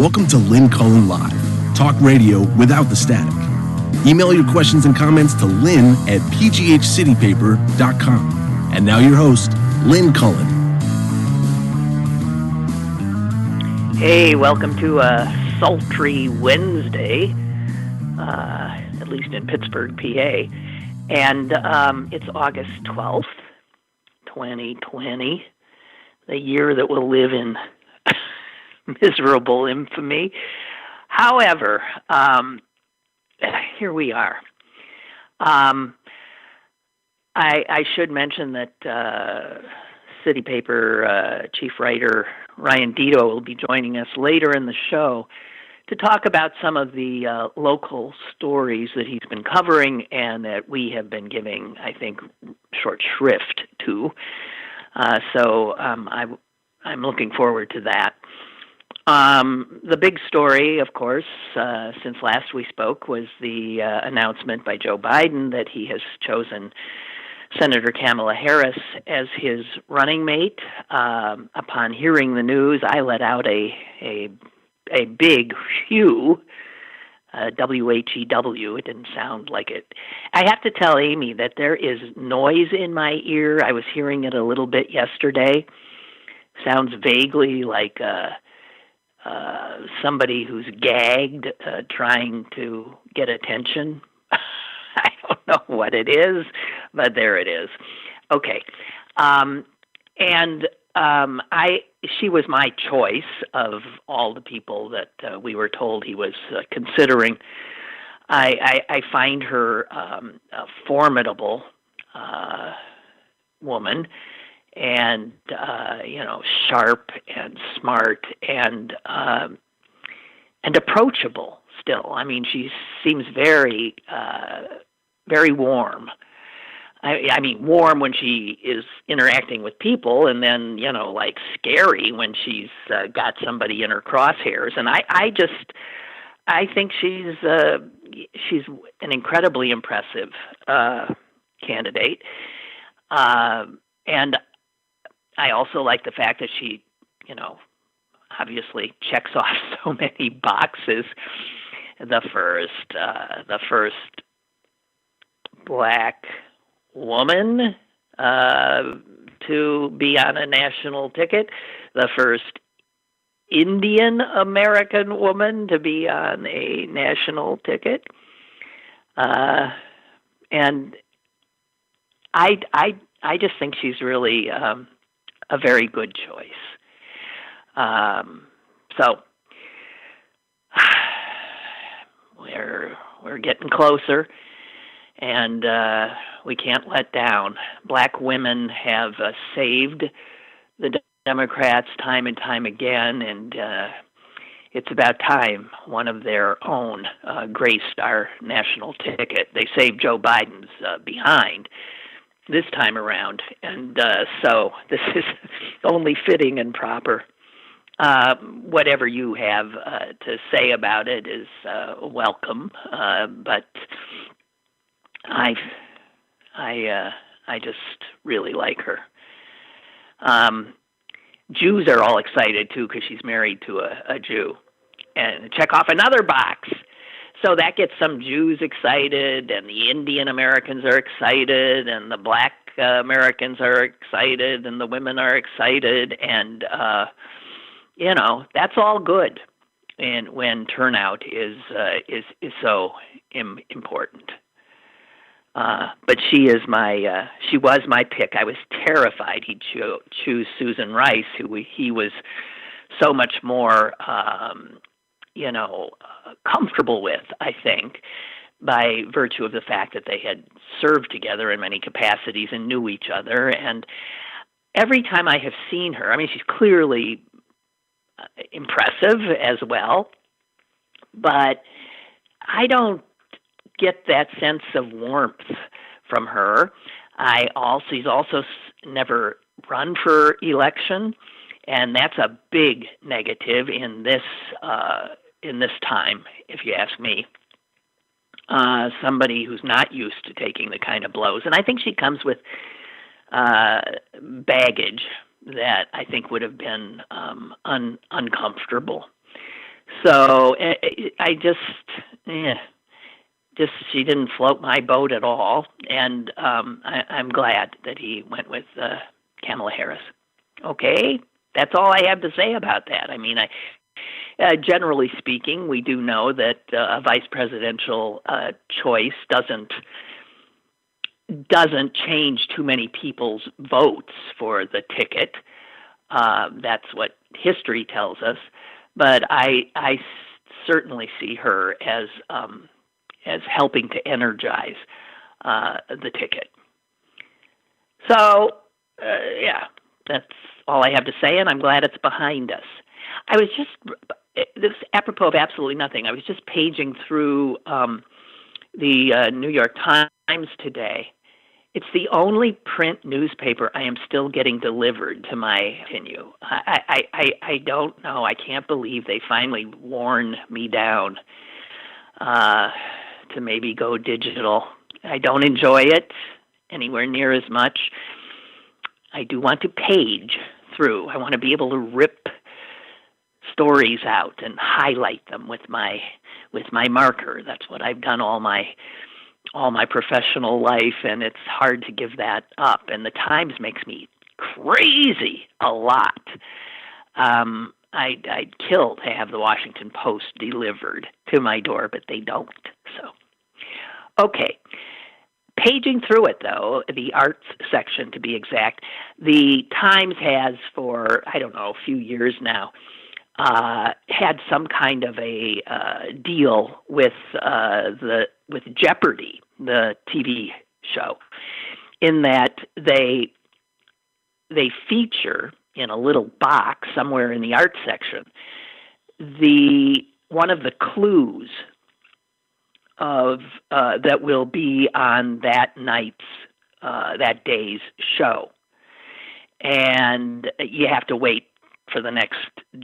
Welcome to Lynn Cullen Live, talk radio without the static. Email your questions and comments to lynn@pghcitypaper.com. And now your host, Lynn Cullen. Hey, welcome to a sultry Wednesday, at least in Pittsburgh, PA. And it's August 12th, 2020, the year that will live in miserable infamy. However, here we are. I should mention that City Paper chief writer Ryan Deto will be joining us later in the show to talk about some of the local stories that he's been covering and that we have been giving, I think, short shrift to. So I'm looking forward to that. The big story, of course, since last we spoke, was the announcement by Joe Biden that he has chosen Senator Kamala Harris as his running mate. Upon hearing the news, I let out a big whew, W-H-E-W. It didn't sound like it. I have to tell Amy that there is noise in my ear. I was hearing it a little bit yesterday. Sounds vaguely like somebody who's gagged trying to get attention. I don't know what it is, but there it is. Okay. She was my choice of all the people that we were told he was considering. I find her a formidable woman, and sharp and smart and approachable still. I mean, she seems very very warm. I mean, warm when she is interacting with people, and then like scary when she's got somebody in her crosshairs. And I think she's an incredibly impressive candidate. And I also like the fact that she, obviously checks off so many boxes. The first black woman to be on a national ticket, the first Indian American woman to be on a national ticket, and I just think she's really a very good choice. So we're getting closer, and we can't let down. Black women have saved the Democrats time and time again, and it's about time one of their own graced our national ticket. They saved Joe Biden's behind this time around, and so this is only fitting and proper. Whatever you have to say about it is welcome, but I just really like her. Jews are all excited too because she's married to a Jew, and check off another box. So that gets some Jews excited, and the Indian Americans are excited, and the black Americans are excited, and the women are excited, and that's all good. And when turnout is so important. But she was my pick. I was terrified he'd choose Susan Rice, who he was so much more, comfortable with, I think, by virtue of the fact that they had served together in many capacities and knew each other. And every time I have seen her, I mean, she's clearly impressive as well, but I don't get that sense of warmth from her. She's also never run for election, and that's a big negative in this time, if you ask me. Somebody who's not used to taking the kind of blows, and I think she comes with baggage that I think would have been uncomfortable. So I just she didn't float my boat at all, and I'm glad that he went with Kamala Harris. Okay, that's all I have to say about that. I mean, generally speaking, we do know that a vice presidential choice doesn't change too many people's votes for the ticket. That's what history tells us. But I certainly see her as helping to energize the ticket. So, yeah, that's all I have to say, and I'm glad it's behind us. I was this apropos of absolutely nothing. I was just paging through the New York Times today. It's the only print newspaper I am still getting delivered to my venue. I don't know. I can't believe they finally worn me down to maybe go digital. I don't enjoy it anywhere near as much. I do want to page through. I want to be able to rip stories out and highlight them with my marker. That's what I've done all my professional life, and it's hard to give that up. And the Times makes me crazy a lot. I'd kill to have the Washington Post delivered to my door, but they don't. So, okay. Paging through it, though, the arts section to be exact, the Times has for, a few years now, had some kind of a deal with Jeopardy, the TV show, in that they feature in a little box somewhere in the arts section one of the clues of that will be on that day's show, and you have to wait for the next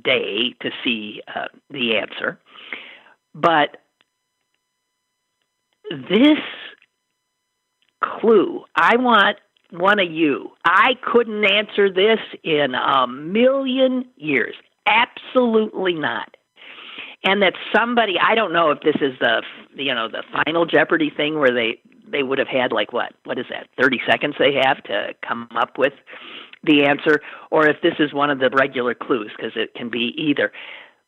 day to see the answer. But this clue, I want one of you. I couldn't answer this in a million years. Absolutely not. And that somebody, I don't know if this is the final Jeopardy thing where they would have had what is that, 30 seconds they have to come up with the answer, or if this is one of the regular clues, because it can be either.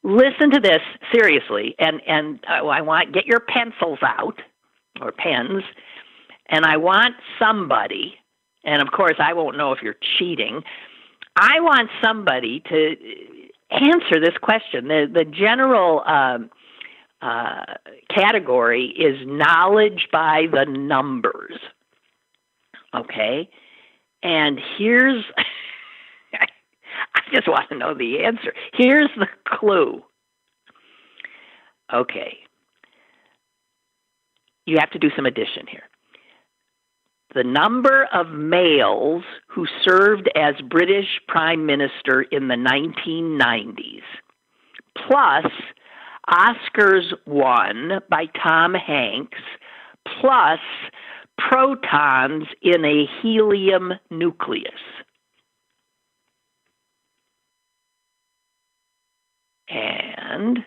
Listen to this seriously, and I want, get your pencils out, or pens, and I want somebody, and of course I won't know if you're cheating, I want somebody to answer this question. The general category is knowledge by the numbers, okay? And here's, I just want to know the answer. Here's the clue. Okay. You have to do some addition here. The number of males who served as British Prime Minister in the 1990s, plus Oscars won by Tom Hanks, plus protons in a helium nucleus. And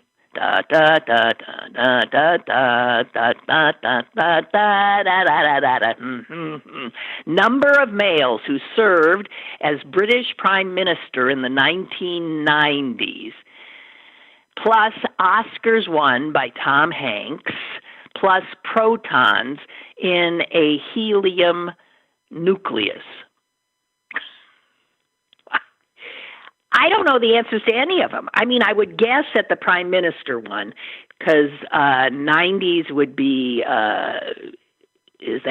number of males who served as British Prime Minister in the 1990s, plus Oscars won by Tom Hanks, plus protons in a helium nucleus. I don't know the answers to any of them. I mean, I would guess at the Prime Minister one, because 90s would be, is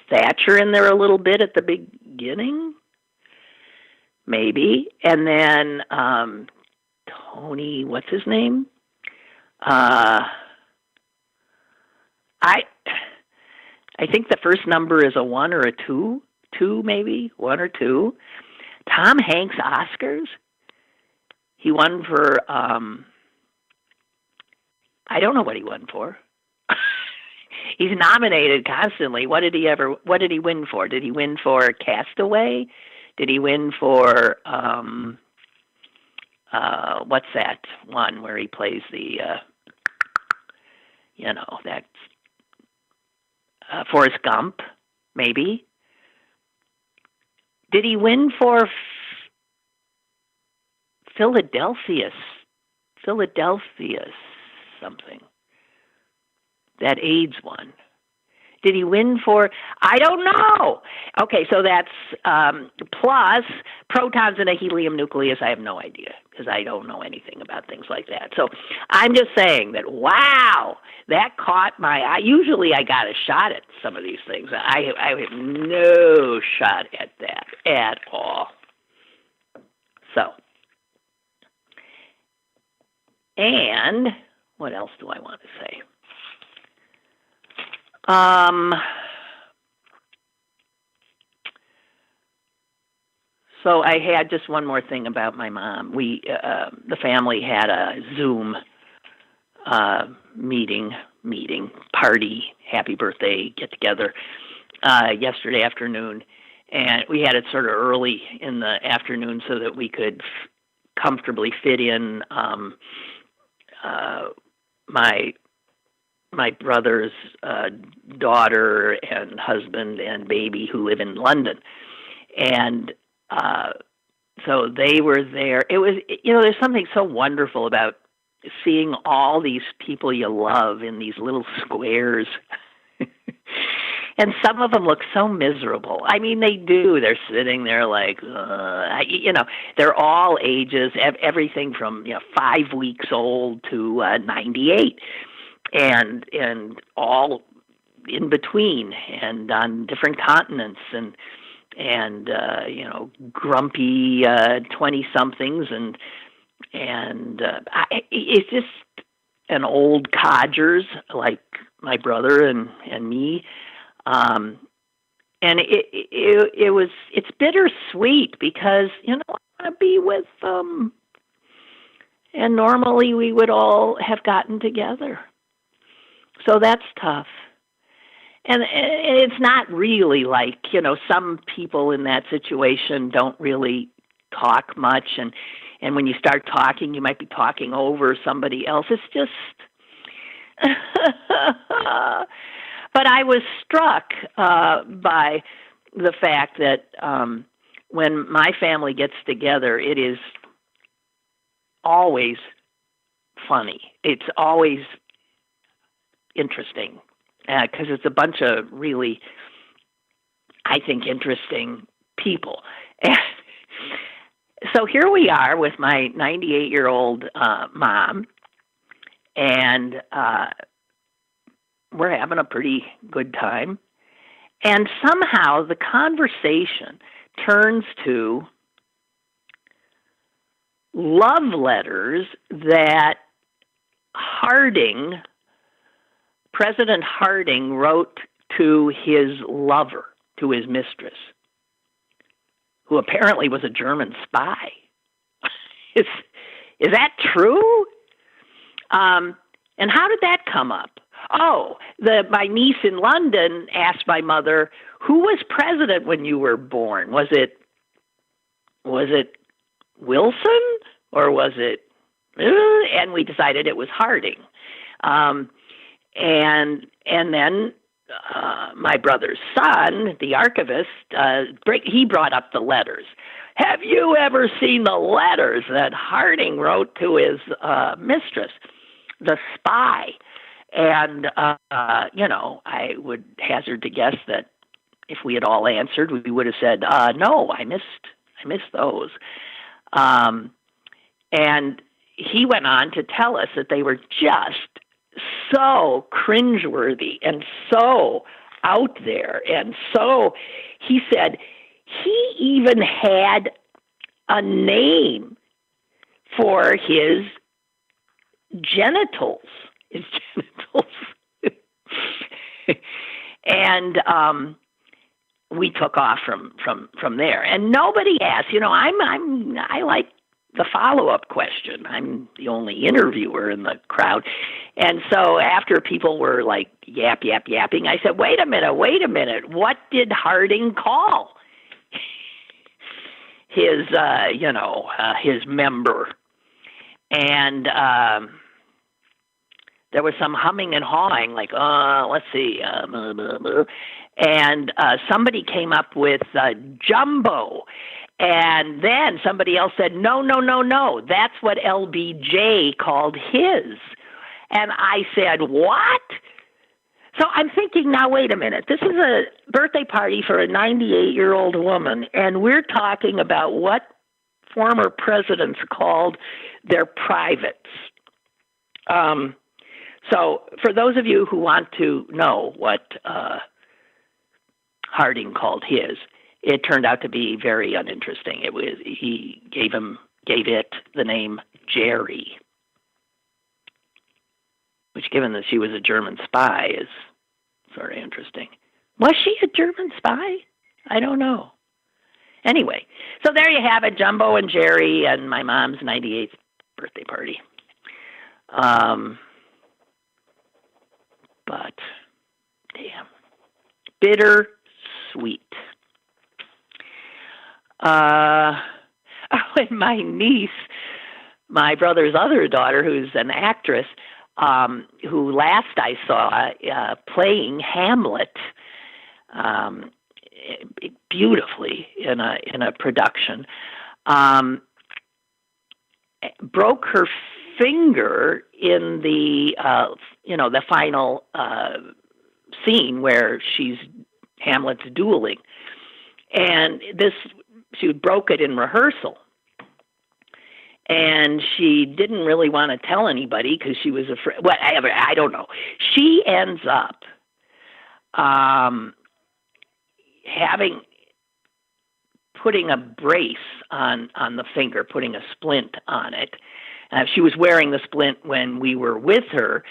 Thatcher in there a little bit at the beginning? Maybe. And then Tony, what's his name? I think the first number is a 1 or a 2. 2 maybe? 1 or 2. Tom Hanks Oscars? He won for, I don't know what he won for. He's nominated constantly. What did he win for? Did he win for Castaway? Did he win for, what's that one where he plays the, that's Forrest Gump, maybe? Did he win for Philadelphia something? That AIDS one. Did he win for? I don't know. Okay, so that's plus protons in a helium nucleus. I have no idea because I don't know anything about things like that. So I'm just saying that, wow, that caught my eye. Usually I got a shot at some of these things. I have no shot at that at all. So, and what else do I want to say? So I had just one more thing about my mom. We, the family had a Zoom meeting, party, happy birthday, get together yesterday afternoon, and we had it sort of early in the afternoon so that we could comfortably fit in my brother's daughter and husband and baby who live in London. And so they were there. It was, there's something so wonderful about seeing all these people you love in these little squares. And some of them look so miserable. I mean, they do. They're sitting there like, they're all ages, everything from 5 weeks old to 98. And all in between, and on different continents, and grumpy 20-somethings, and it's just an old codgers like my brother and me, and it's bittersweet because I want to be with them, and normally we would all have gotten together. So that's tough. And it's not really like, some people in that situation don't really talk much. And when you start talking, you might be talking over somebody else. It's just... But I was struck by the fact that when my family gets together, it is always funny. It's always interesting because it's a bunch of really, I think, interesting people. And so here we are with my 98-year-old mom, and we're having a pretty good time. And somehow the conversation turns to love letters that President Harding wrote to his lover, to his mistress, who apparently was a German spy. Is that true? And how did that come up? Oh, my niece in London asked my mother, "Who was president when you were born? Was it Wilson or was it?" And we decided it was Harding. And then my brother's son, the archivist, he brought up the letters. Have you ever seen the letters that Harding wrote to his mistress, the spy? And, I would hazard to guess that if we had all answered, we would have said, no, I missed those. And he went on to tell us that they were just so cringeworthy and so out there. And so he said he even had a name for his genitals. And we took off from there. And nobody asked, I like the follow-up question. I'm the only interviewer in the crowd. And so after people were like yapping, I said, wait a minute. What did Harding call his member? and there was some humming and hawing, like, let's see, blah, blah, blah. And somebody came up with jumbo. And then somebody else said, no, that's what LBJ called his. And I said, what? So I'm thinking, now, wait a minute. This is a birthday party for a 98-year-old woman, and we're talking about what former presidents called their privates. So for those of you who want to know what Harding called his, it turned out to be very uninteresting. He gave it the name Jerry, which, given that she was a German spy, is sort of interesting. Was she a German spy? I don't know. Anyway, so there you have it, Jumbo and Jerry and my mom's 98th birthday party. But, damn, bitter sweet. And my niece, my brother's other daughter, who's an actress, who last I saw playing Hamlet beautifully in a production, broke her finger in the the final scene where Hamlet's dueling, and she broke it in rehearsal. And she didn't really want to tell anybody because she was afraid. Whatever, I don't know. She ends up putting a brace on the finger, putting a splint on it. She was wearing the splint when we were with her,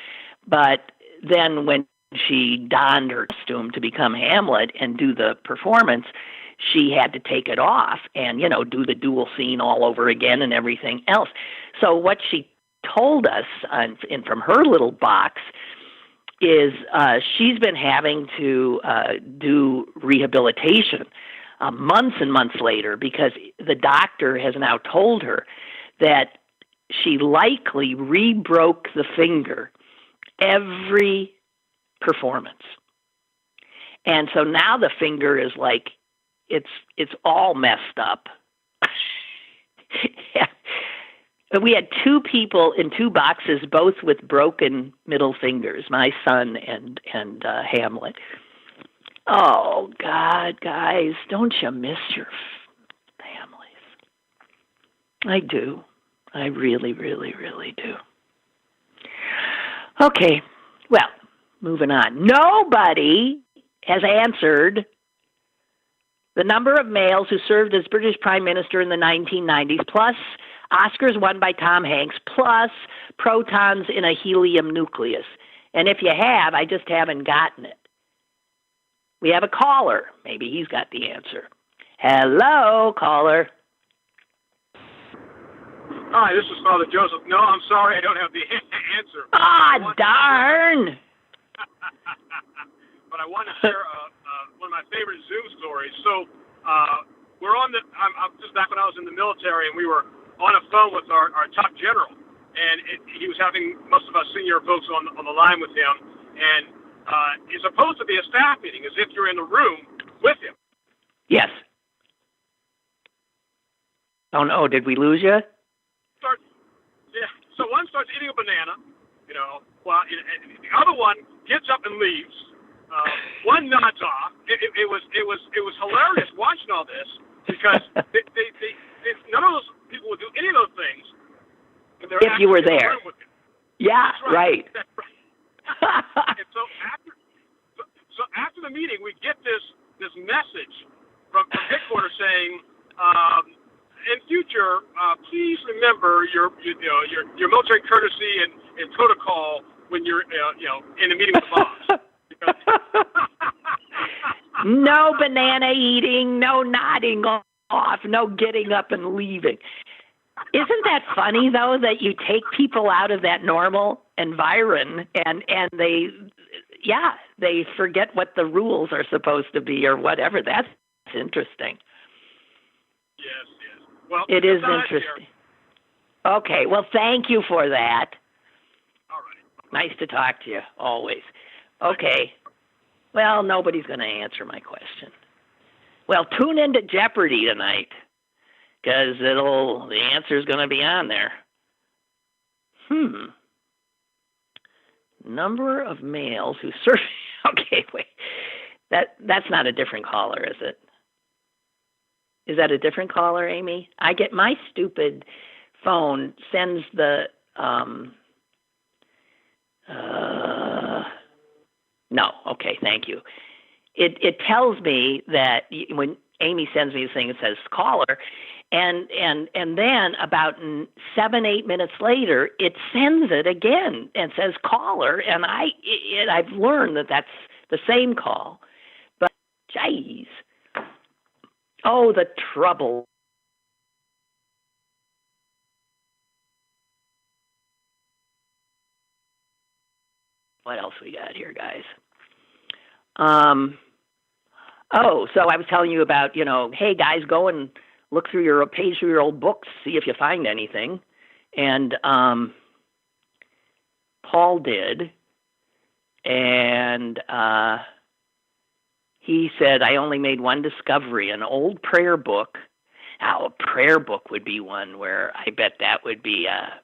but then when she donned her costume to become Hamlet and do the performance, she had to take it off and, do the duel scene all over again and everything else. So what she told us from her little box is she's been having to do rehabilitation months and months later because the doctor has now told her that she likely re-broke the finger every performance. And so now the finger is like, it's all messed up. Yeah. We had two people in two boxes, both with broken middle fingers, my son and Hamlet. Oh, God, guys, don't you miss your families? I do. I really, really, really do. Okay, well, moving on. Nobody has answered the number of males who served as British Prime Minister in the 1990s, plus Oscars won by Tom Hanks, plus protons in a helium nucleus. And if you have, I just haven't gotten it. We have a caller. Maybe he's got the answer. Hello, caller. Hi, this is Father Joseph. No, I'm sorry, I don't have the answer. Darn! But I want to share one of my favorite zoo stories. So we're on I'm just back when I was in the military, and we were on a phone with our top general, and he was having most of us senior folks on the line with him, and it's supposed to be a staff meeting, as if you're in the room with him. Yes. Oh no, did we lose you? So one starts eating a banana, while the other one gets up and leaves. One nods off. It was hilarious watching all this because they none of those people would do any of those things if you were there. Yeah, right. That's right. And so after the meeting, we get this message from headquarters saying, in future, please remember your military courtesy and protocol when you're in a meeting with the boss. No banana eating, no nodding off, no getting up and leaving. Isn't that funny, though, that you take people out of that normal environment and they forget what the rules are supposed to be or whatever. That's interesting. Yes. Well, it is interesting. Okay, well, thank you for that. All right. Nice to talk to you, always. Okay. Well, nobody's going to answer my question. Well, tune into Jeopardy tonight, because the answer's going to be on there. Number of males who serve. Okay, wait. That's not a different caller, is it? Is that a different caller, Amy? I get my stupid phone sends the no. Okay, thank you. It tells me that when Amy sends me this thing, it says caller, and then about 7-8 minutes later, it sends it again and says caller, and I've learned that that's the same call, but jeez, oh, the trouble. What else we got here, guys? So I was telling you about, hey guys, go and look through your page through your old books, see if you find anything. And Paul did, and he said, I only made one discovery, an old prayer book. Now, a prayer book would be one where I bet that would be a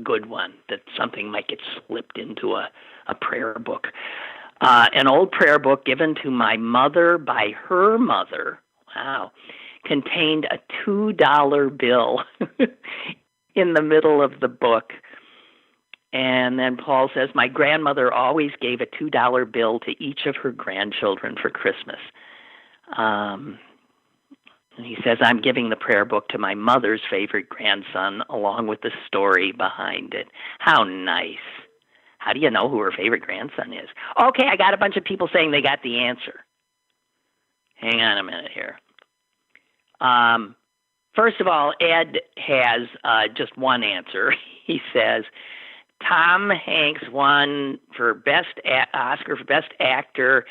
good one, that something might get slipped into a prayer book. An old prayer book given to my mother by her mother, wow, contained a $2 bill in the middle of the book. And then Paul says, my grandmother always gave a $2 bill to each of her grandchildren for Christmas. And he says, I'm giving the prayer book to my mother's favorite grandson along with the story behind it. How nice. How do you know who her favorite grandson is? Okay, I got a bunch of people saying they got the answer. Hang on a minute here. First of all, Ed has just one answer. He says, Tom Hanks won for Oscar for Best Actor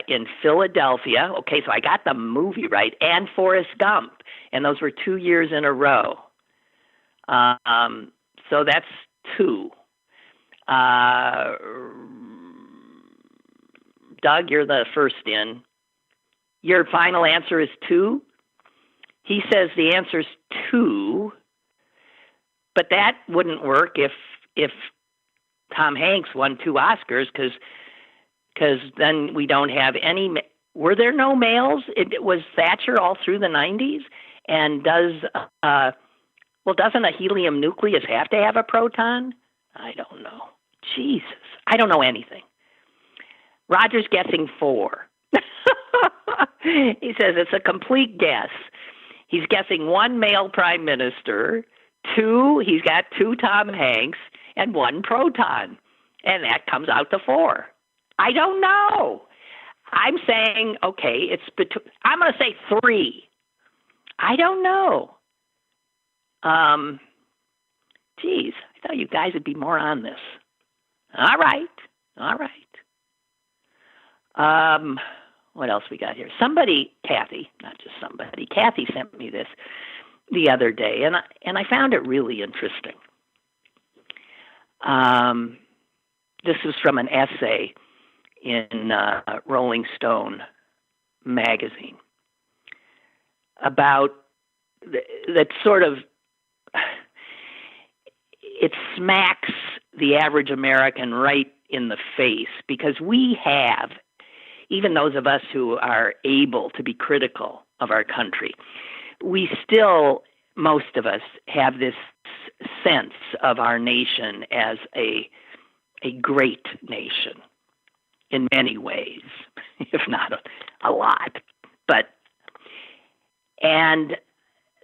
in Philadelphia. Okay, so I got the movie right, and Forrest Gump, and those were 2 years in a row. So that's 2. Doug, you're the first in. Your final answer is 2? He says the answer's 2, but that wouldn't work if Tom Hanks won 2 Oscars, because then we don't have any. Were there no males? It was Thatcher all through the 90s, and doesn't a helium nucleus have to have a proton? I don't know. Jesus, I don't know anything. Roger's guessing 4. He says it's a complete guess. He's guessing 1 male prime minister, 2, he's got 2 Tom Hanks, and 1 proton. And that comes out to 4. I don't know. I'm saying, okay, I'm going to say 3. I don't know. Geez, I thought you guys would be more on this. All right. What else we got here? Kathy sent me this the other day, and I found it really interesting. This was from an essay in Rolling Stone magazine about that sort of, it smacks the average American right in the face, because we have, even those of us who are able to be critical of our country, we still, most of us, have this sense of our nation as a great nation in many ways, if not a lot. And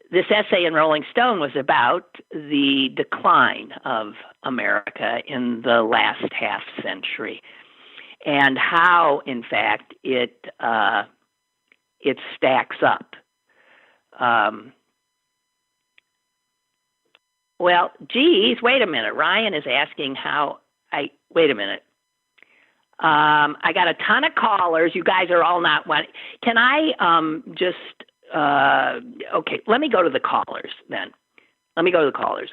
this essay in Rolling Stone was about the decline of America in the last half century, and how, in fact, it stacks up. Well, geez, wait a minute. Ryan is asking wait a minute. I got a ton of callers. You guys are all not one. Can I okay, let me go to the callers then. Let me go to the callers.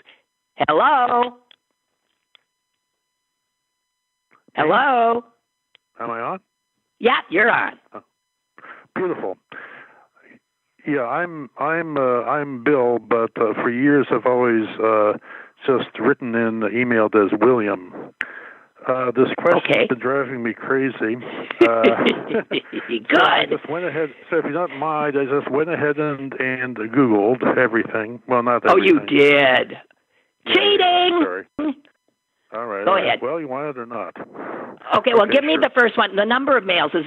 Hello? Hello? Am I on? Yeah, you're on. Oh, beautiful. Yeah, I'm Bill, but for years I've always just written in emailed as William. This question's been driving me crazy. Good. So I just went ahead. So if you don't mind, I just went ahead and Googled everything. Well, not everything. Oh, you did. Yeah, Cheating. Sorry. All right. Go ahead. Well, you want it or not? Okay. Well, give me the first one. The number of males is.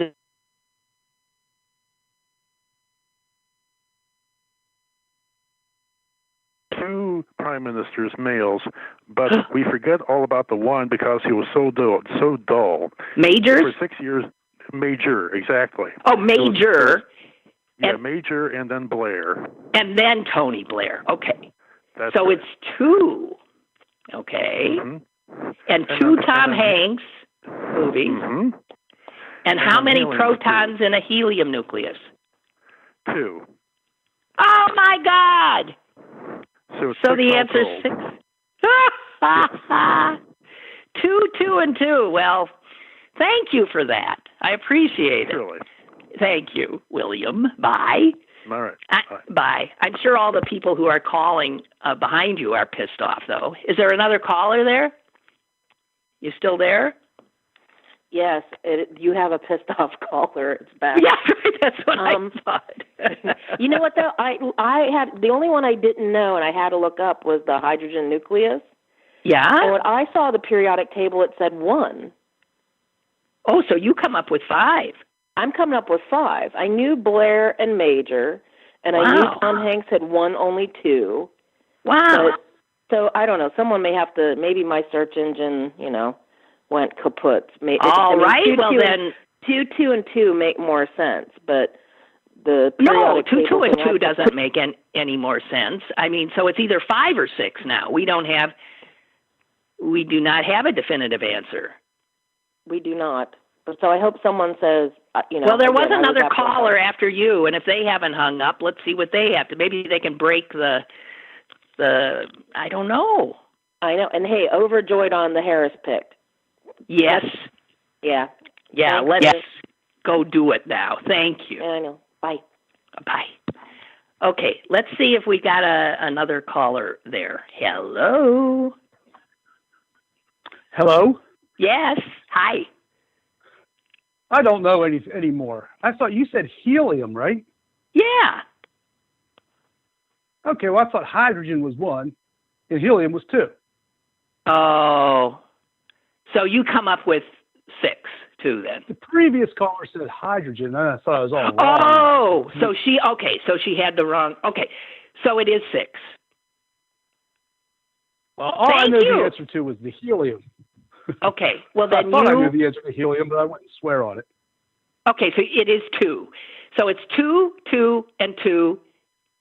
Two prime ministers, males, but we forget all about the one because he was so dull. Majors? For 6 years, Major, exactly. Oh, Major. Major and then Blair. And then Tony Blair. Okay. That's so right. It's two. Okay. Mm-hmm. And two Tom Hanks movies. Mm-hmm. And how many protons in a helium nucleus? 2. Oh, my God. So the answer is 6. Yes. 2, and 2. Well, thank you for that. I appreciate it. Surely. Thank you, William. Bye. All right. Bye. I'm sure all the people who are calling behind you are pissed off, though. Is there another caller there? You still there? Yes, you have a pissed off caller. It's back. Yeah, that's what I thought. You know what though? I had the only one I didn't know, and I had to look up was the hydrogen nucleus. Yeah. And when I saw the periodic table, it said 1. Oh, so you come up with 5. I'm coming up with 5. I knew Blair and Major, and I knew Tom Hanks had 1, only 2. Wow. So I don't know. Someone may have to. Maybe my search engine, went kaput. All right. Well, then 2 and 2 make more sense, but the 2 and 2 doesn't make any more sense. I mean, so it's either 5 or 6 now. We do not have a definitive answer. We do not. So I hope someone says, Well, there was another caller after you, and if they haven't hung up, let's see what they have to. Maybe they can break the. I don't know. I know, and hey, overjoyed on the Harris pick. Yes. Yeah. Yeah. Let's go do it now. Thank you. I know. Bye. Bye. Okay. Let's see if we got another caller there. Hello. Hello. Yes. Hi. I don't know anymore. I thought you said helium, right? Yeah. Okay, well, I thought hydrogen was 1 and helium was 2. Oh. So you come up with 6, too, then. The previous caller said hydrogen, and I thought it was all wrong. Oh, so she had the wrong. Okay, so it is 6. Well, all I knew the answer to was the helium. Okay, well then I thought I knew the answer to helium, but I wouldn't swear on it. Okay, so it is 2. So it's 2, 2, and 2,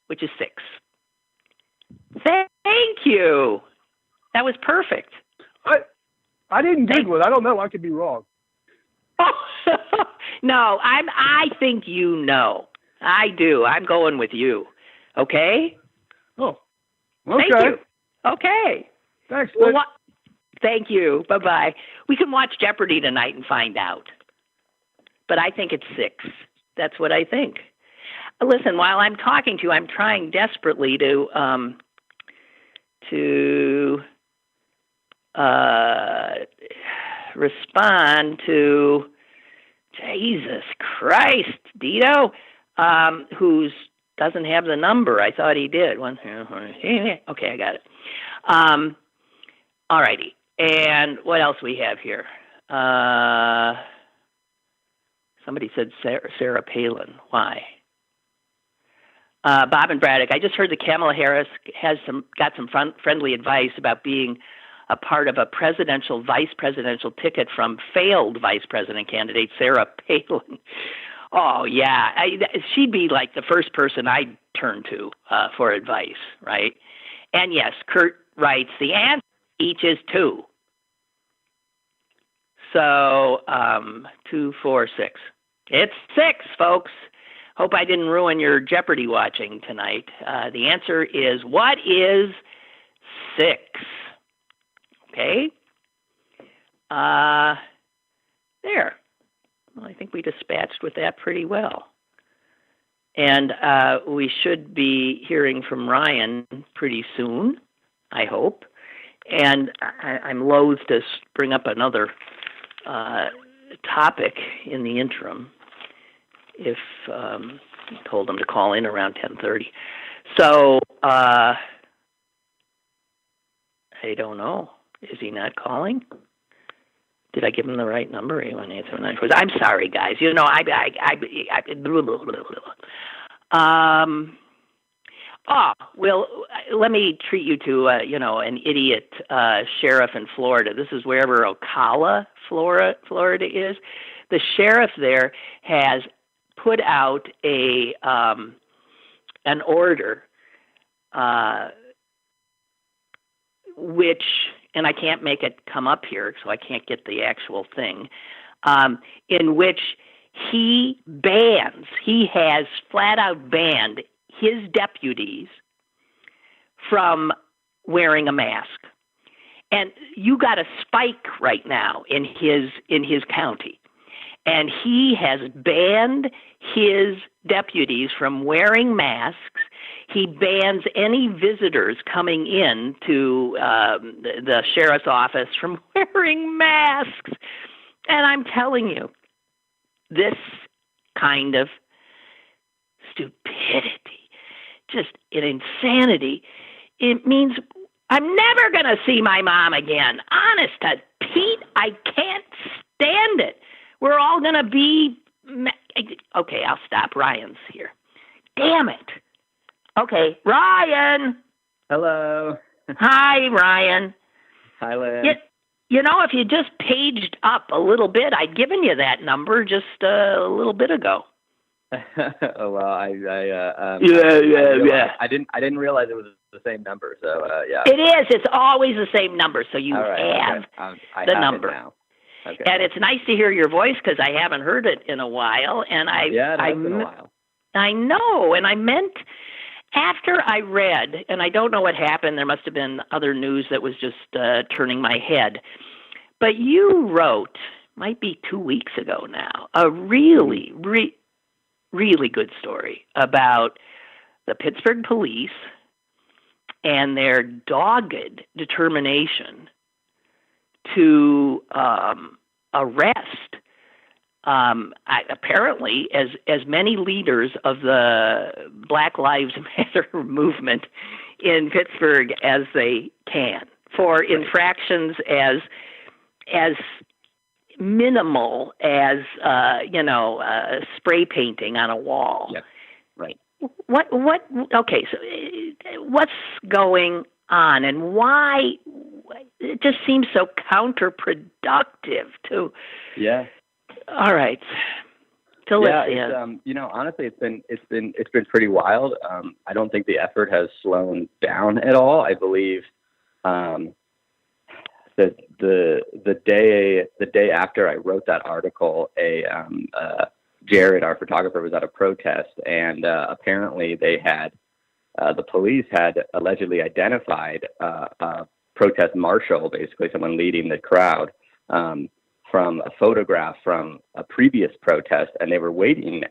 which is 6. Thank you. That was perfect. I didn't Google it. I don't know. I could be wrong. No, I think you know. I do. I'm going with you. Okay? Oh. Okay. Thank you. Okay. Thanks. Well, thank you. Bye-bye. We can watch Jeopardy tonight and find out. But I think it's 6. That's what I think. Listen, while I'm talking to you, I'm trying desperately to respond to Jesus Christ, Deto, who doesn't have the number. I thought he did. Okay, I got it. All righty. And what else we have here? Somebody said Sarah Palin. Why? Bob and Braddock, I just heard that Kamala Harris got some friendly advice about being a part of a vice presidential ticket from failed vice president candidate Sarah Palin. Oh, yeah. She'd be like the first person I'd turn to for advice, right? And yes, Kurt writes, the answer each is 2. So 2, 4, 6. It's 6, folks. Hope I didn't ruin your Jeopardy watching tonight. The answer is, what is 6. Okay. There. Well, I think we dispatched with that pretty well. And we should be hearing from Ryan pretty soon, I hope. And I'm loath to bring up another topic in the interim if I told him to call in around 10:30. So I don't know. Is he not calling? Did I give him the right number? I'm sorry, guys. You know, well, let me treat you to, an idiot sheriff in Florida. This is wherever Ocala, Florida is. The sheriff there has put out an order, which, and I can't make it come up here, so I can't get the actual thing, in which he has flat out banned his deputies from wearing a mask. And you got a spike right now in his county. And he has banned his deputies from wearing masks. He bans any visitors coming in to the sheriff's office from wearing masks. And I'm telling you, this kind of stupidity, just an insanity, it means I'm never going to see my mom again. Honest to Pete, I can't stand it. We're all going to be... Okay, I'll stop. Ryan's here. Damn it. Okay, Ryan. Hello. Hi, Ryan. Hi, Lynn. If you just paged up a little bit, I'd given you that number just a little bit ago. Oh well, Yeah. I didn't realize it was the same number. So yeah. It is. It's always the same number. So you have the number. It now. Okay. And it's nice to hear your voice because I haven't heard it in a while. And it has been a while. I know, and I meant after I read, and I don't know what happened. There must have been other news that was just turning my head. But you wrote, might be 2 weeks ago now, a really, really good story about the Pittsburgh police and their dogged determination to arrest apparently as many leaders of the Black Lives Matter movement in Pittsburgh as they can for infractions as minimal as spray painting on a wall. Yep. Right. What okay, so what's going on and why it just seems so counterproductive to all right. To listen. Honestly it's been pretty wild. I don't think the effort has slowed down at all. I believe that the day after I wrote that article, Jared, our photographer, was at a protest, and apparently they had the police had allegedly identified a protest marshal, basically someone leading the crowd, from a photograph from a previous protest, and they were waiting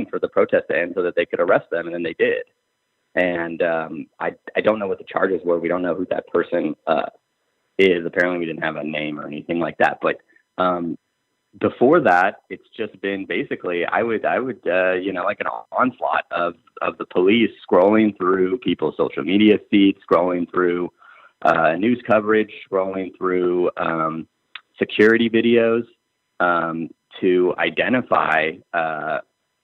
for the protest to end so that they could arrest them, and then they did. And I don't know what the charges were. We don't know who that person is. Apparently we didn't have a name or anything like that. But before that, it's just been basically, I would like an onslaught of the police scrolling through people's social media feeds, scrolling through news coverage, scrolling through security videos to identify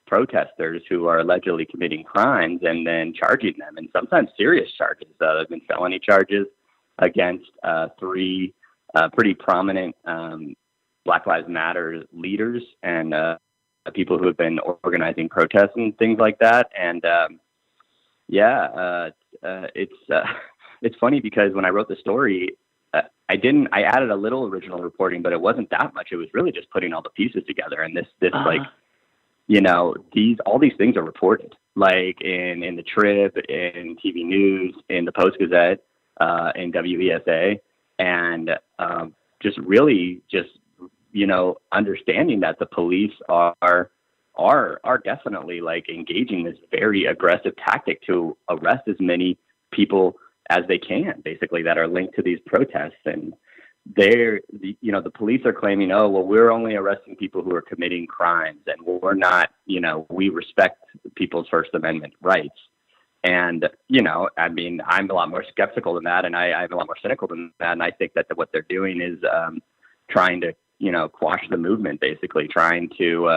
protesters who are allegedly committing crimes and then charging them, and sometimes serious charges. There have been felony charges against 3 pretty prominent Black Lives Matter leaders and people who have been organizing protests and things like that. And it's funny because when I wrote the story, I added a little original reporting, but it wasn't that much. It was really just putting all the pieces together. And all these things are reported, like in the Trib, in TV News, in the Post-Gazette. in WESA, and just really understanding that the police are definitely like engaging this very aggressive tactic to arrest as many people as they can, basically, that are linked to these protests. And the police are claiming, oh, well, we're only arresting people who are committing crimes, and we're not, we respect people's First Amendment rights. And, I mean, I'm a lot more skeptical than that, and I'm a lot more cynical than that. And I think that what they're doing is trying to, quash the movement, basically, trying to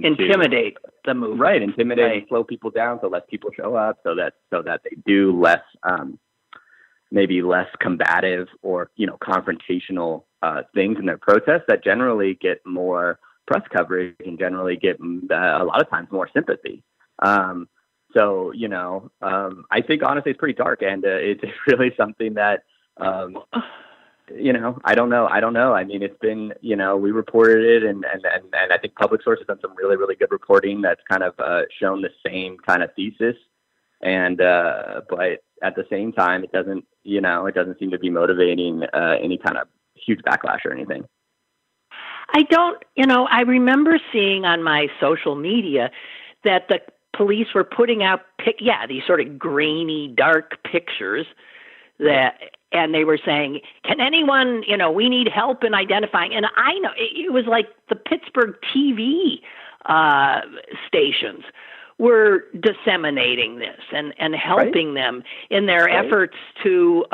intimidate the movement. Right, intimidate and slow people down so less people show up, so that they do less, maybe less combative or, confrontational things in their protests that generally get more press coverage and generally get a lot of times more sympathy. So, I think honestly it's pretty dark, and it's really something that, I don't know. I mean, it's been, we reported it, and I think Public Source has done some really, really good reporting that's kind of shown the same kind of thesis. And, but at the same time, it doesn't seem to be motivating any kind of huge backlash or anything. I remember seeing on my social media that the police were putting out, these sort of grainy, dark pictures and they were saying, can anyone, we need help in identifying. And I know it was like the Pittsburgh TV stations were disseminating this and helping them in their efforts to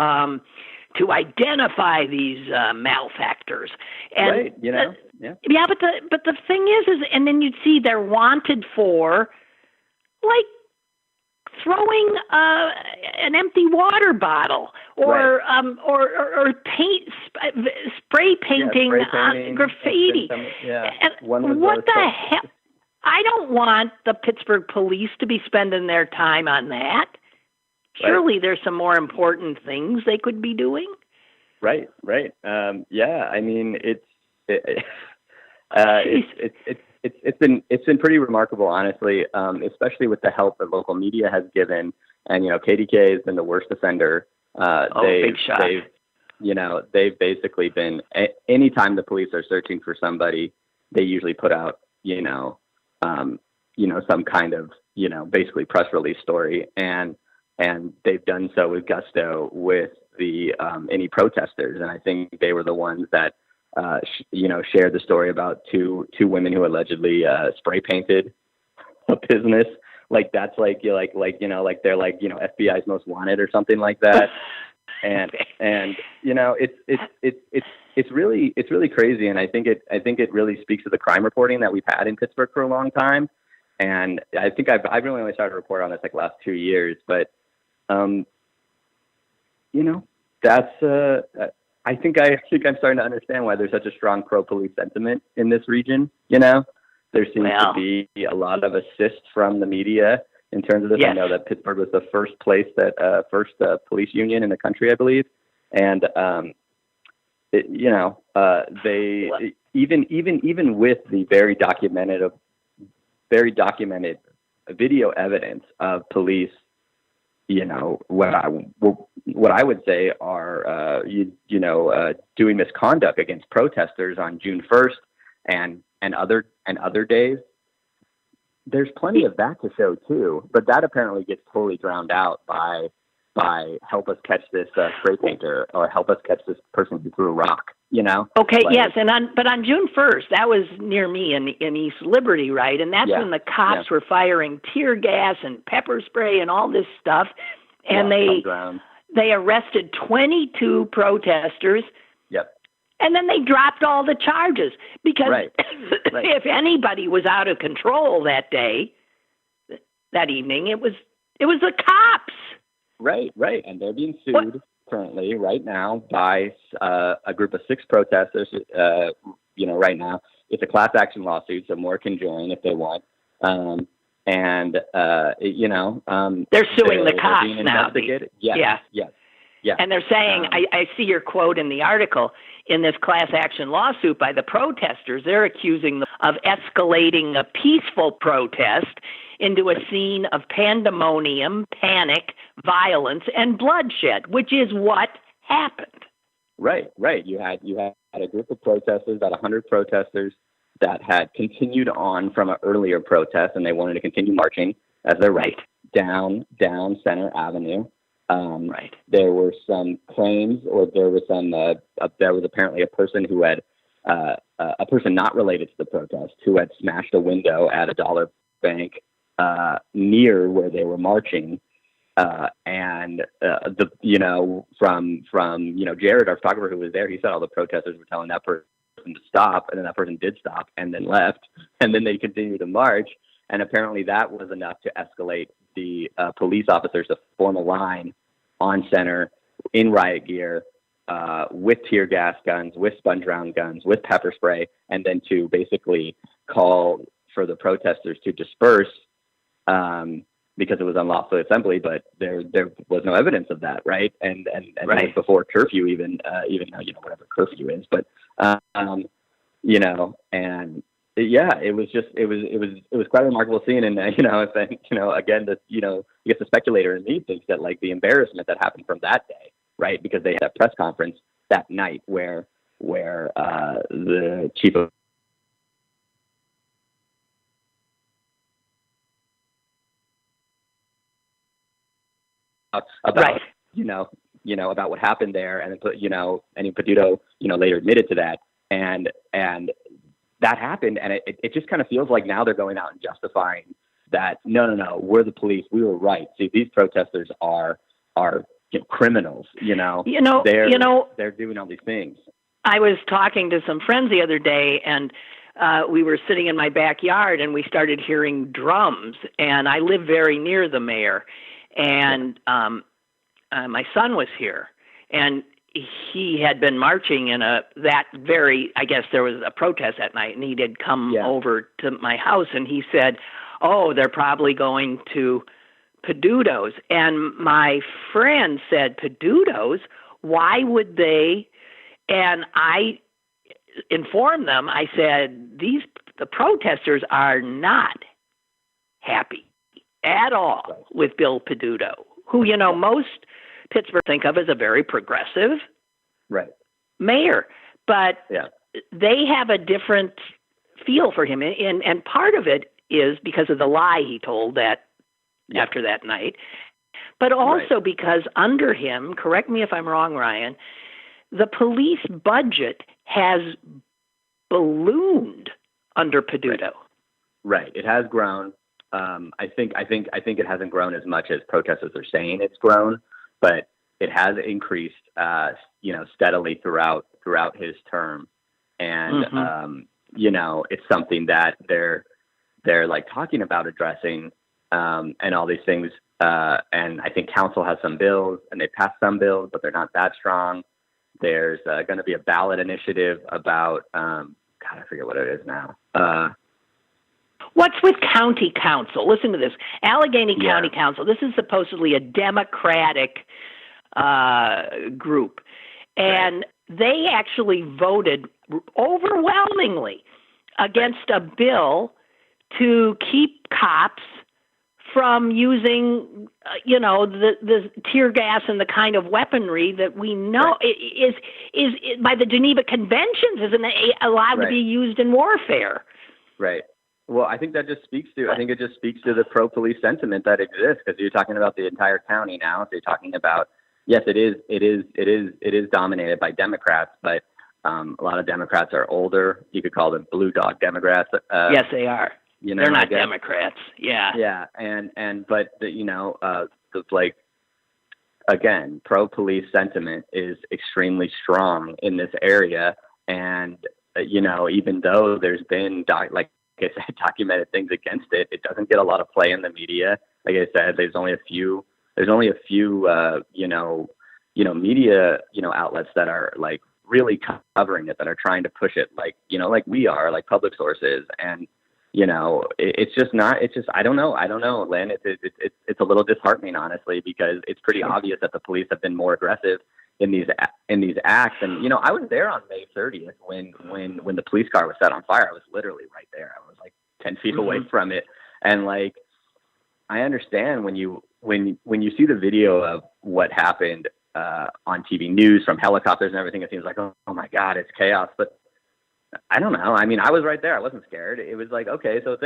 identify these malefactors. And but the thing is, and then you'd see they're wanted for, like, throwing an empty water bottle or spray painting graffiti. And what the hell? I don't want the Pittsburgh police to be spending their time on that. Surely there's some more important things they could be doing. Right. I mean, it's been pretty remarkable, honestly, especially with the help that local media has given. And, KDK has been the worst offender. Big shot. They've basically been, anytime the police are searching for somebody, they usually put out, some kind of, basically press release story. And they've done so with gusto with the any protesters. And I think they were the ones that, shared the story about two women who allegedly spray painted a business. Like that's like they're like FBI's most wanted or something like that. And it's really crazy. And I think it really speaks to the crime reporting that we've had in Pittsburgh for a long time. And I think I've really only started to report on this like last 2 years, but that's I think I'm starting to understand why there's such a strong pro-police sentiment in this region. There seems to be a lot of assist from the media in terms of this. Yes. I know that Pittsburgh was the first place that first police union in the country, I believe, and they even with the very documented video evidence of police. What I would say are, doing misconduct against protesters on June 1st and other days. There's plenty of that to show too, but that apparently gets totally drowned out by help us catch this spray painter or help us catch this person who threw a rock. Okay, yes, but on June 1st, that was near me in East Liberty, right? And that's when the cops were firing tear gas and pepper spray and all this stuff, and they arrested 22 protesters. Yep. And then they dropped all the charges because if anybody was out of control that day, that evening, it was the cops. Right, and they're being sued. Currently, right now, by a group of 6 protesters. Right now, it's a class action lawsuit, so more can join if they want. They're suing the cops now. Yes. And they're saying, I see your quote in the article, in this class action lawsuit by the protesters, they're accusing them of escalating a peaceful protest into a scene of pandemonium, panic, violence, and bloodshed, which is what happened. Right. You had a group of protesters, about 100 protesters, that had continued on from an earlier protest, and they wanted to continue marching as they're right down Center Avenue. There were some claims, or there was apparently a person who had a person not related to the protest who had smashed a window at a dollar bank near where they were marching. From Jared, our photographer who was there, he said all the protesters were telling that person to stop, and then that person did stop and then left, and then they continued to march. And apparently that was enough to escalate the police officers to form a line on Center in riot gear, with tear gas guns, with sponge round guns, with pepper spray, and then to basically call for the protesters to disperse, because it was unlawful assembly, but there was no evidence of that, right? And That was before curfew, even though, whatever curfew is, but it was quite a remarkable scene. And again, I guess the speculator in me thinks that, like, the embarrassment that happened from that day, right? Because they had a press conference that night where the chief of about about what happened there, and then Peduto later admitted to that, and that happened, and it just kind of feels like now they're going out and justifying that no, we're the police, we were right. See, these protesters are criminals, they're doing all these things. I was talking to some friends the other day, and we were sitting in my backyard, and we started hearing drums, and I live very near the mayor. And my son was here, and he had been marching in I guess there was a protest that night, and he did come over to my house, and he said, oh, they're probably going to Peduto's. And my friend said, Peduto's? Why would they? And I informed them, I said, the protesters are not happy at all with Bill Peduto, who, most Pittsburgh think of as a very progressive mayor. But they have a different feel for him. And part of it is because of the lie he told after that night, but also because under him, correct me if I'm wrong, Ryan, the police budget has ballooned under Peduto. Right. It has grown. I think it hasn't grown as much as protesters are saying it's grown, but it has increased, steadily throughout his term. And, it's something that they're like talking about addressing, and all these things. And I think council has some bills, and they passed some bills, but they're not that strong. There's going to be a ballot initiative about, I forget what it is now. What's with county council? Listen to this. Allegheny County Council. This is supposedly a Democratic group. And they actually voted overwhelmingly against a bill to keep cops from using, the tear gas and the kind of weaponry that we know is by the Geneva Conventions isn't allowed to be used in warfare. Right. Well, I think that just speaks to, the pro-police sentiment that exists, because you're talking about the entire county now. So you're talking about, yes, it is dominated by Democrats, but a lot of Democrats are older. You could call them blue dog Democrats. Yes, they are. They're not Democrats. Yeah. Yeah. Again, pro-police sentiment is extremely strong in this area. And, even though there's been documented things against it, it doesn't get a lot of play in the media. Like I said, there's only a few media, outlets that are like really covering it, that are trying to push it, like we are, like Public Sources. And, I don't know, Lynn. It's a little disheartening, honestly, because it's pretty obvious that the police have been more aggressive in these acts. And, I was there on May 30th when the police car was set on fire. I was literally right there. I was like 10 feet away from it. And I understand when you see the video of what happened on TV news from helicopters and everything, it seems like, oh my God, it's chaos. But I don't know. I mean, I was right there. I wasn't scared. It was like, okay, so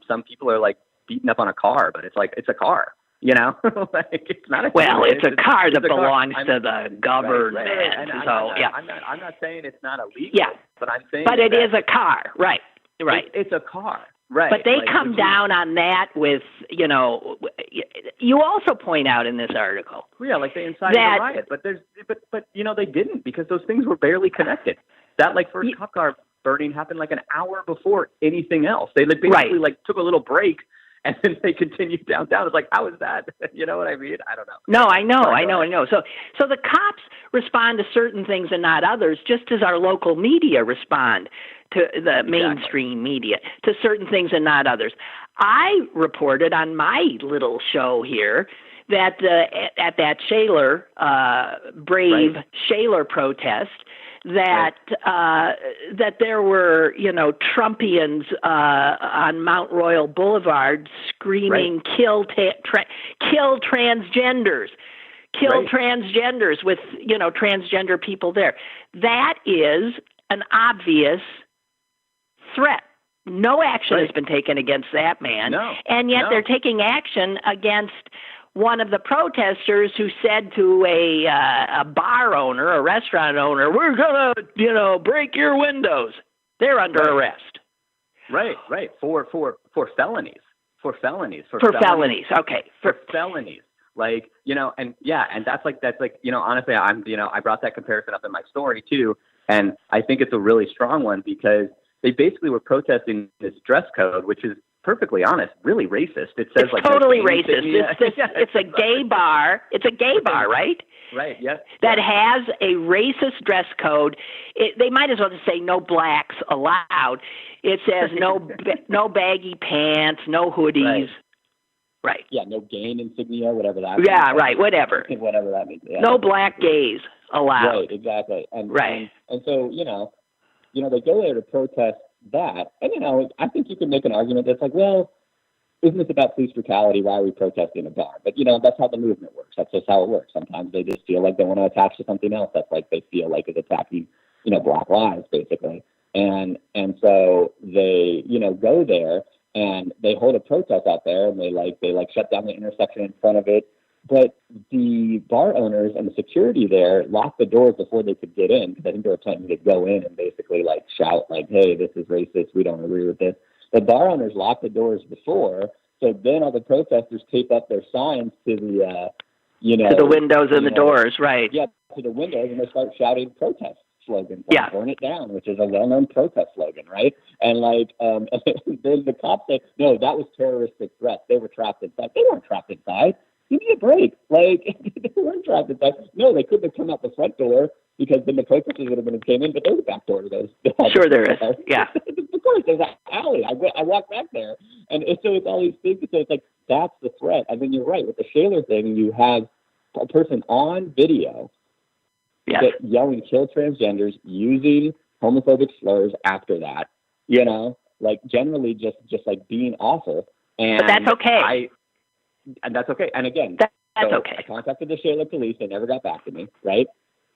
some people are like beating up on a car, but it's like, it's a car, you know? Like, it's not a well, it's a car that belongs to the government. Right. I'm not saying it's not illegal. Yeah. But I'm saying, but it is a car, right? It's a car. Right. But they come down on that with, you know, you also point out in this article. Yeah, like they incited a riot, but you know, they didn't, because those things were barely connected. That like first cop car burning happened like an hour before anything else. They like basically like took a little break and then they continued downtown. It's like, how is that? You know what I mean? I don't know. No, I know. So the cops respond to certain things and not others, just as our local media respond to the mainstream media to certain things and not others. I reported on my little show here that at that Shaler, brave Shaler protest, that that there were, you know, Trumpians on Mount Royal Boulevard screaming, kill transgenders. Kill transgenders, with, you know, transgender people there. That is an obvious threat. No action has been taken against that man. And yet they're taking action against one of the protesters who said to a bar owner, a restaurant owner, "We're going to, you know, break your windows." They're under arrest. Right. For felonies. For felonies. Okay. For felonies. Like, you know, and that's like, you know, honestly, I brought that comparison up in my story too. And I think it's a really strong one, because they basically were protesting this dress code, which is, perfectly honest, really racist. It says it's like totally racist. It's a gay bar. It's a gay bar, right? Right. Yes. That has a racist dress code. They might as well just say no blacks allowed. It says no baggy pants, no hoodies. Right. Yeah. No gain insignia, whatever that means. Yeah. Right. Whatever. Whatever that means. Yeah. No black gays allowed. Right. Exactly. And so you know they go there to protest that. And, you know, I think you can make an argument that's like, well, isn't this about police brutality? Why are we protesting a bar? But, you know, that's how the movement works. That's just how it works. Sometimes they just feel like they want to attach to something else that's like they feel like is attacking, you know, Black lives, basically. And so they, you know, go there and they hold a protest out there, and they shut down the intersection in front of it. But the bar owners and the security there locked the doors before they could get in, because I think they were attempting to go in and basically like shout like, "Hey, this is racist. We don't agree with this." The bar owners locked the doors before, so then all the protesters tape up their signs to the, to the windows and the doors, right? Yeah, to the windows, and they start shouting protest slogans, like "Burn it down," which is a well-known protest slogan, right? And like, and then the cops say, "No, that was terroristic threats. They were trapped inside." They weren't trapped inside. Give me a break. Like, they weren't trapped inside. No, they couldn't have come out the front door, because then the protesters would have came in, but there's a back door to those. Sure there is, yeah. Of course, there's an alley. I walked back there. And so it's all these things. So it's like, that's the threat. I mean, you're right. With the Shaler thing, you have a person on video yelling, "Kill transgenders," using homophobic slurs after that, you know, like generally just like being awful. But that's okay. And that's okay. And again, that's okay. I contacted the Shaler police. They never got back to me, right?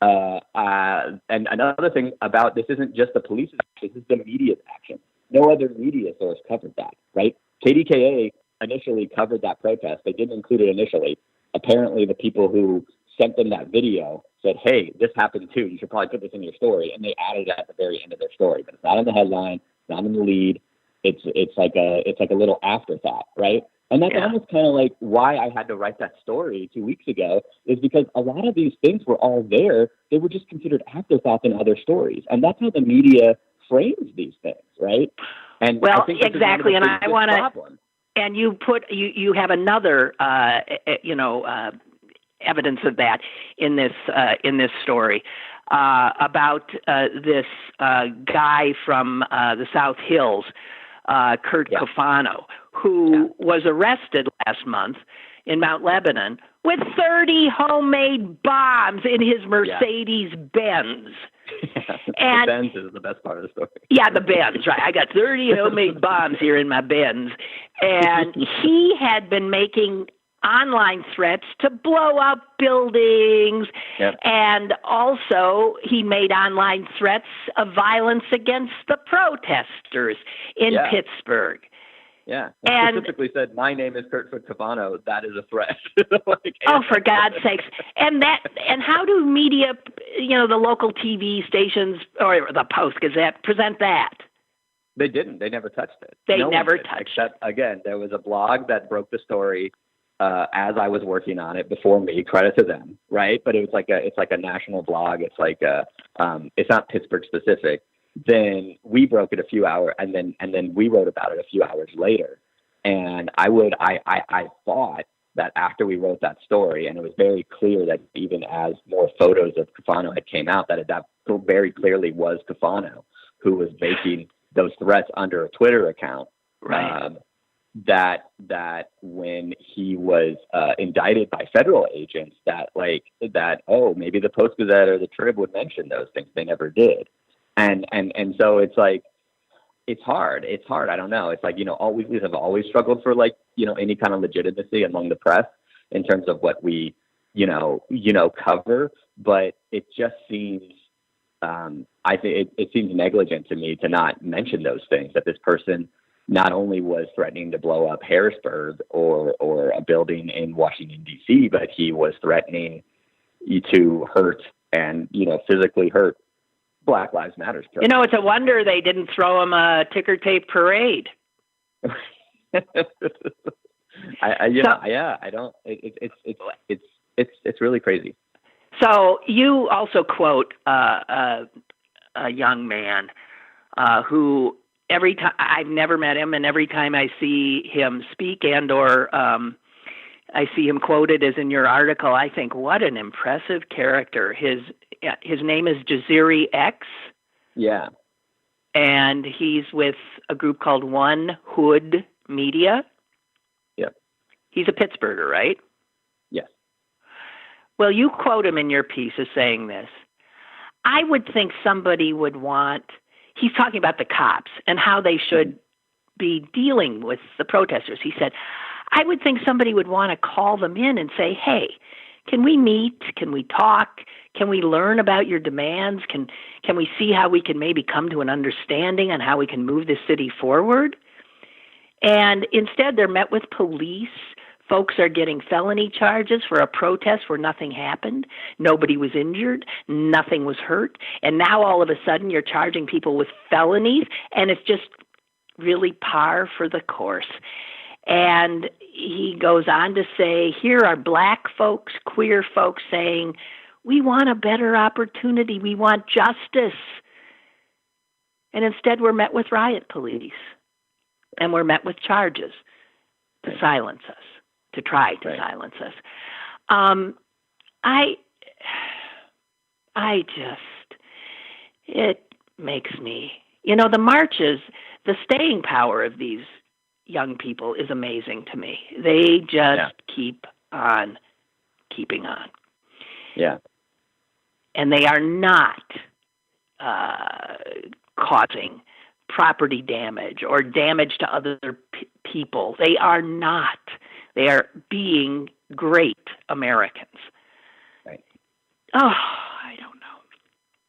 And another thing about this isn't just the police's action, this is the media's action. No other media source covered that, right? KDKA initially covered that protest. They didn't include it initially. Apparently, the people who sent them that video said, "Hey, this happened too. You should probably put this in your story." And they added it at the very end of their story. But it's not in the headline. It's not in the lead. It's like a little afterthought, right? And that's almost kind of like why I had to write that story 2 weeks ago, is because a lot of these things were all there. They were just considered afterthoughts in other stories. And that's how the media frames these things, right? And well, I think exactly. And I want to, and you have another, evidence of that in this story, about this guy from the South Hills, Kurt Cofano, who was arrested last month in Mount Lebanon with 30 homemade bombs in his Mercedes-Benz. And the Benz is the best part of the story. Yeah, the Benz, right. I got 30 homemade bombs here in my Benz. And he had been making online threats to blow up buildings. Yep. And also he made online threats of violence against the protesters in Pittsburgh. Yeah, and specifically said, "My name is Kurt Cavano. That is a threat." Oh, for God's sakes! And how do media, the local TV stations or the Post Gazette present that? They didn't. They never touched it. They no never one did, touched except, again, there was a blog that broke the story as I was working on it before me. Credit to them, right? But it's like a national blog. It's like it's not Pittsburgh specific. Then we broke it a few hours, and then we wrote about it a few hours later. And I thought that after we wrote that story, and it was very clear that even as more photos of Cafano had came out, that very clearly was Cafano who was making those threats under a Twitter account. Right. That when he was indicted by federal agents, that maybe the Post Gazette or the Trib would mention those things. They never did. And so it's like, it's hard. I don't know. It's like, we have always struggled for any kind of legitimacy among the press in terms of what we, cover, but it just seems, I think it seems negligent to me to not mention those things, that this person not only was threatening to blow up Harrisburg or a building in Washington, D.C., but he was threatening to hurt and, physically hurt Black Lives Matter. It's a wonder they didn't throw him a ticker tape parade. It's really crazy. So you also quote a young man who every time I've never met him, and every time I see him speak or I see him quoted as in your article, I think, what an impressive character. His name is Jaziri X. Yeah. And he's with a group called One Hood Media. Yep. He's a Pittsburgher, right? Yes. Well, you quote him in your piece as saying this. I would think somebody would he's talking about the cops and how they should be dealing with the protesters. He said, I would think somebody would want to call them in and say, hey, can we meet? Can we talk? Can we learn about your demands? Can we see how we can maybe come to an understanding on how we can move this city forward? And instead, they're met with police. Folks are getting felony charges for a protest where nothing happened. Nobody was injured. Nothing was hurt. And now all of a sudden you're charging people with felonies, and it's just really par for the course. And he goes on to say, here are Black folks, queer folks saying, we want a better opportunity. We want justice. And instead we're met with riot police. And we're met with charges to silence us, to try to silence us. It makes me, the marches, the staying power of these young people is amazing to me. They just keep on keeping on. Yeah. And they are not causing property damage or damage to other people. They are not. They are being great Americans. Right. Oh, I don't know.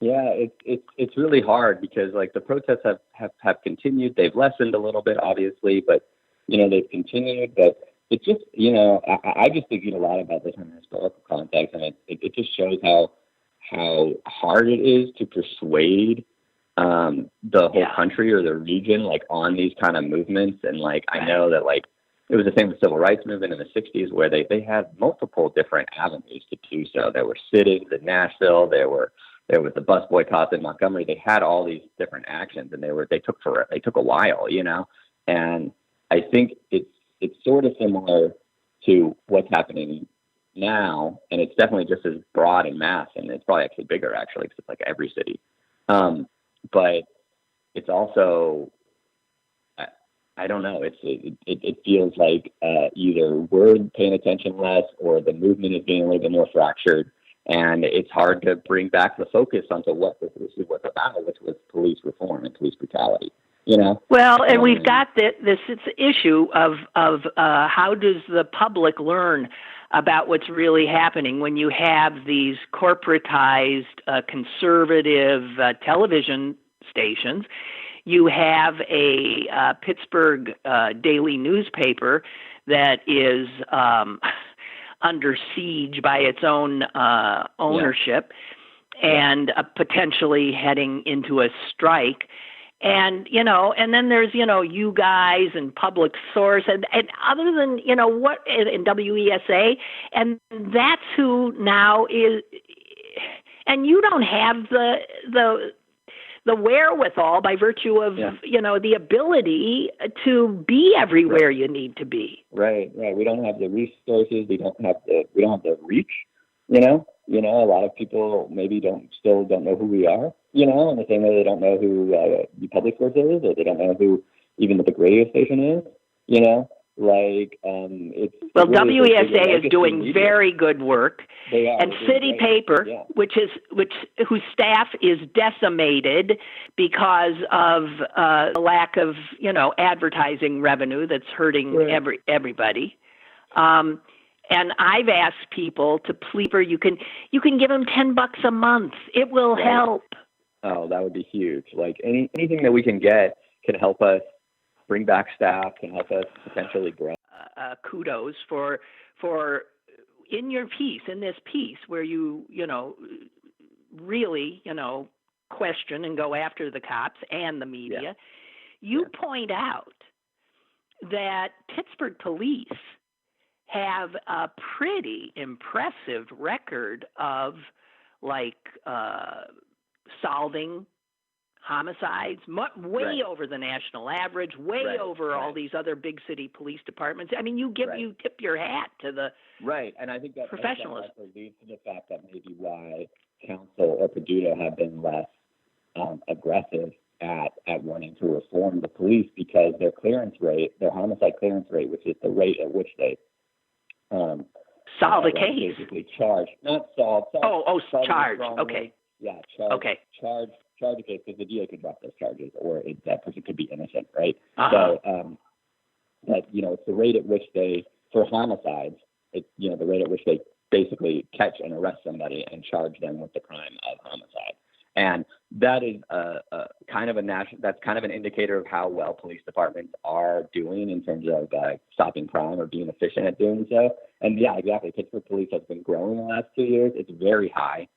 Yeah, it's really hard because the protests have continued. They've lessened a little bit, obviously, but they've continued. But it just I just think a lot about this in historical context, and it just shows how hard it is to persuade the whole country or the region on these kind of movements. And I know that it was the same with the civil rights movement in the 60s, where they had multiple different avenues to do so. There were sit-ins in Nashville. There was the bus boycotts in Montgomery. They had all these different actions, and they took a while, And I think it's sort of similar to what's happening now, and it's definitely just as broad in mass, and it's probably actually bigger because it's every city. But it's also, I don't know. It feels like either we're paying attention less, or the movement is getting a little bit more fractured. And it's hard to bring back the focus onto what this issue was about, which was police reform and police brutality. Well, and we've got this issue of how does the public learn about what's really happening when you have these corporatized conservative television stations. You have a Pittsburgh daily newspaper that is under siege by its own ownership and potentially heading into a strike. And, and then there's, you guys and Public Source and other than, what in WESA. And that's who now is, and you don't have the wherewithal by virtue of, the ability to be everywhere you need to be. Right. We don't have the resources. We don't have the reach, a lot of people maybe still don't know who we are, in the same way they don't know who the Public Source is, or they don't know who even the big radio station is, it's... Well, really WESA is doing very good work. They are. And City Paper, whose staff is decimated because of the lack of, advertising revenue that's hurting everybody. And I've asked people to please, you can give them $10 a month. It will help. Oh, that would be huge. Like anything that we can get can help us bring back staff, can help us potentially grow. Kudos for in this piece where you really, question and go after the cops and the media. You point out that Pittsburgh police have a pretty impressive record of solving homicides, way over the national average, way over all these other big city police departments. I mean, you tip your hat to the and I think that professionalism. That leads to the fact that maybe why council or Peduto have been less aggressive at wanting to reform the police, because their homicide clearance rate, which is the rate at which they solve a case. Basically charge, not solve. Charge. Okay. Yeah, charge. Okay. Charge a case, because the DA could drop those charges, or that person could be innocent, right? So, it's the rate at which for homicides, the rate at which they basically catch and arrest somebody and charge them with the crime of homicide. And that is that's kind of an indicator of how well police departments are doing in terms of stopping crime or being efficient at doing so. And yeah, exactly. Pittsburgh police has been growing the last 2 years. It's very high.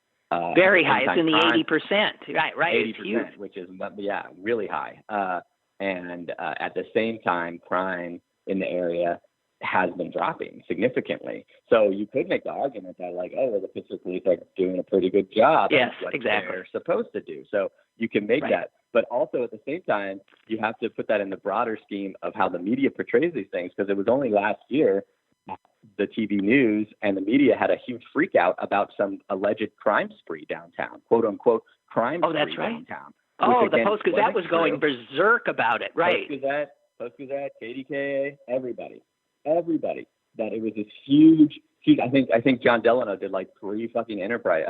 Very high. It's in the 80%. Right. 80%, it's huge. which is really high. And at the same time, crime in the area has been dropping significantly. So you could make the argument that the Pittsburgh police are doing a pretty good job. Yes, of what exactly. they're supposed to do. So you can make that. But also at the same time, you have to put that in the broader scheme of how the media portrays these things, because it was only last year the TV news and the media had a huge freak out about some alleged crime spree downtown, quote unquote crime spree downtown. The Post-Gazette was going berserk about it, right? Post-Gazette, KDKA, everybody, that it was this huge, I think John Delano did like three Enterprise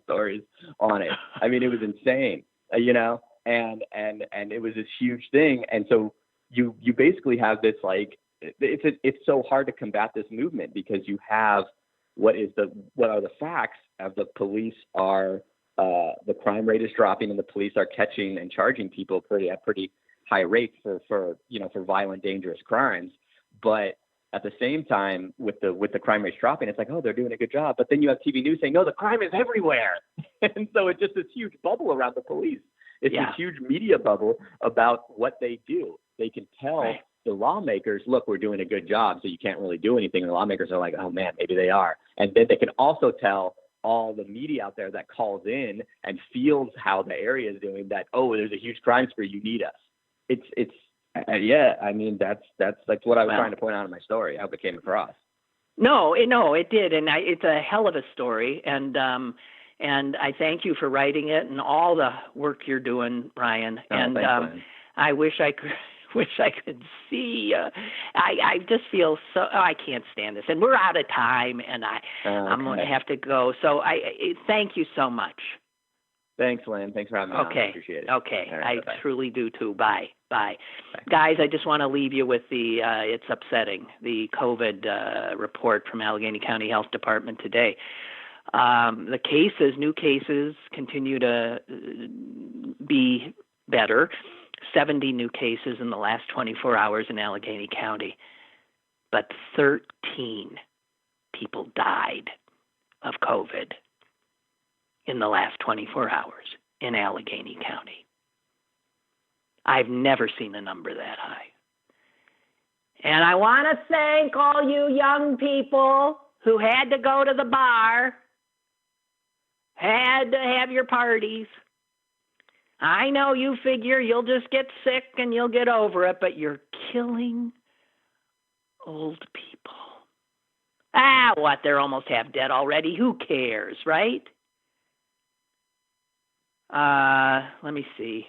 stories on it. I mean, it was insane, and it was this huge thing. And so you basically have this it's so hard to combat this movement, because you have what are the facts of the police are the crime rate is dropping, and the police are catching and charging people at pretty high rates for violent, dangerous crimes. But at the same time, with the crime rates dropping, it's they're doing a good job. But then you have TV news saying, no, the crime is everywhere. And so it's just this huge bubble around the police. It's a huge media bubble about what they do. They can tell the lawmakers, look, we're doing a good job, so you can't really do anything. And the lawmakers are like, oh man, maybe they are. And then they can also tell all the media out there that calls in and feels how the area is doing that, there's a huge crime spree, you need us. It's I mean, that's what I was trying to point out in my story. I hope it came across. No, it did. And it's a hell of a story. And I thank you for writing it and all the work you're doing, Ryan. Thanks, I wish I wish I could see. I just feel so. Oh, I can't stand this, and we're out of time, and I'm going to have to go. So I thank you so much. Thanks, Lynn. Thanks for having me on. I appreciate it. Okay. Right, I truly do too. Bye. Guys, I just want to leave you with it's upsetting, the COVID report from Allegheny County Health Department today. The new cases continue to be better. 70 new cases in the last 24 hours in Allegheny County. But 13 people died of COVID in the last 24 hours in Allegheny County. I've never seen a number that high. And I want to thank all you young people who had to go to the bar, had to have your parties. I know you figure you'll just get sick and you'll get over it, but you're killing old people. What? They're almost half dead already. Who cares, right? Let me see.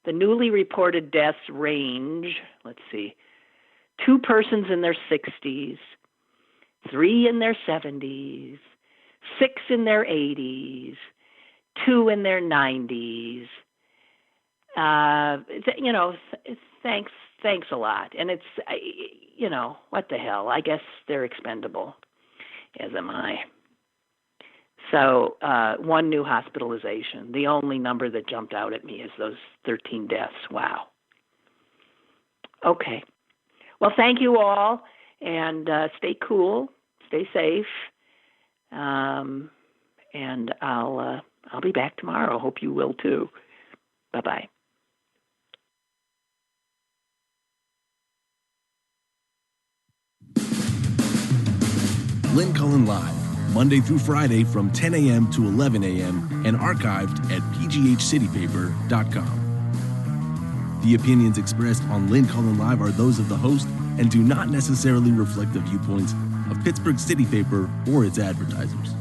The newly reported deaths range, let's see, 2 persons in their 60s, 3 in their 70s, 6 in their 80s, 2 in their 90s. Thanks a lot. And it's, what the hell? I guess they're expendable, as am I. So 1 new hospitalization. The only number that jumped out at me is those 13 deaths. Wow. Okay. Well, thank you all, and stay cool, stay safe, and I'll be back tomorrow. Hope you will too. Bye-bye. Lynn Cullen Live, Monday through Friday from 10 a.m. to 11 a.m. and archived at pghcitypaper.com. The opinions expressed on Lynn Cullen Live are those of the host and do not necessarily reflect the viewpoints of Pittsburgh City Paper or its advertisers.